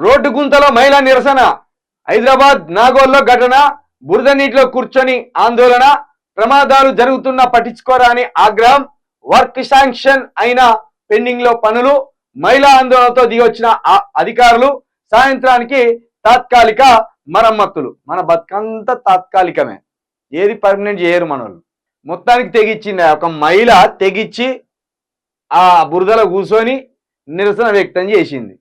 Road గుంతలో మహిళా నిరసన. హైదరాబాద్ నాగోల్లో ఘటన. బురద నీటిలో కూర్చొని ఆందోళన. ప్రమాదాలు జరుగుతున్నా పట్టించుకోరా అని ఆగ్రహం. వర్క్ శాంక్షన్ అయిన పెండింగ్ లో పనులు. మహిళా ఆందోళనతో దిగొచ్చిన అధికారులు. సాయంత్రానికి తాత్కాలిక మరమ్మతులు. మన బతుకంతా తాత్కాలికమే, ఏది పర్మనెంట్ చేయరు మనోళ్ళు. మొత్తానికి తెగిచ్చింది ఒక మహిళ, తెగిచ్చి ఆ బురదలో కూర్చొని నిరసన వ్యక్తం చేసింది.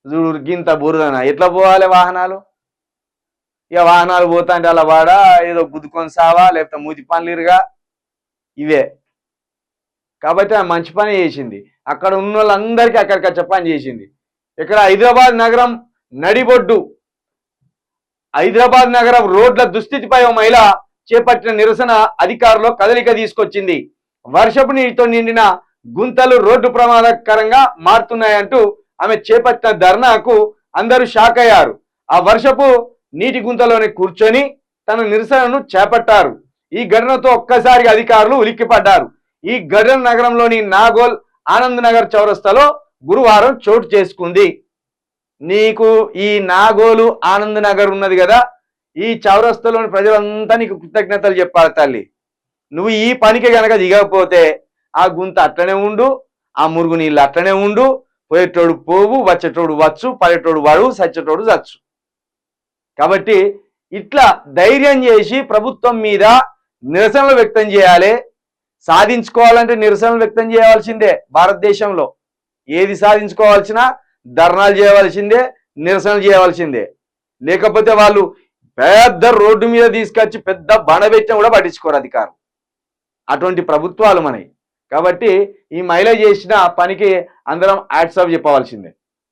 చూడు గింత బురదన ఎట్లా పోవాలి వాహనాలు? ఇక వాహనాలు పోతా అంటే అలా వాడా ఏదో గుద్దుకొని సావా, లేకపోతే మూతి పనులుగా ఇవే. కాబట్టి ఆ మంచి పని చేసింది. అక్కడ ఉన్న వాళ్ళందరికీ అక్కడికి పని చేసింది. ఇక్కడ హైదరాబాద్ నగరం నడిబొడ్డు, హైదరాబాద్ నగరం రోడ్ల దుస్థితిపై ఓ మహిళ చేపట్టిన నిరసన అధికారులు కదలిక తీసుకొచ్చింది. వర్షపు నీటితో నిండిన గుంతలు రోడ్డు ప్రమాదకరంగా మారుతున్నాయంటూ ఆమె చేపట్టిన ధర్నాకు అందరూ షాక్ అయ్యారు. ఆ వర్షపు నీటి గుంతలోనే కూర్చొని తన నిరసనను చేపట్టారు. ఈ ఘటనతో ఒక్కసారిగా అధికారులు ఉలిక్కిపడ్డారు. ఈ ఘటన నగరంలోని నాగోల్ ఆనంద్ నగర్ చౌరస్తాలో గురువారం చోటు చేసుకుంది. నీకు ఈ నాగోలు ఆనంద్ నగర్ ఉన్నది కదా, ఈ చౌరస్తాలోని ప్రజలంతా నీకు కృతజ్ఞతలు చెప్పాలి తల్లి. నువ్వు ఈ పనికి గనక దిగకపోతే ఆ గుంత అట్లనే ఉండు, ఆ మురుగు నీళ్ళు అట్లనే ఉండు, పోయేటోడు పోవు, వచ్చేటోడు వచ్చు, పడేటోడు వాడు, సచ్చేటోడు చచ్చు. కాబట్టి ఇట్లా ధైర్యం చేసి ప్రభుత్వం మీద నిరసనలు వ్యక్తం చేయాలి. సాధించుకోవాలంటే నిరసనలు వ్యక్తం చేయవలసిందే. భారతదేశంలో ఏది సాధించుకోవాల్సినా ధర్నాలు చేయవలసిందే, నిరసనలు చేయవలసిందే. లేకపోతే వాళ్ళు పెద్ద రోడ్డు మీద తీసుకొచ్చి పెద్ద బండబెట్టిన కూడా పట్టించుకోరు అధికారం. అటువంటి ప్రభుత్వాలు మనవి. కాబట్టి ఈ మహిళ చేసిన పనికి అందరం హ్యాట్స్ ఆఫ్ చెప్పవలసిందే.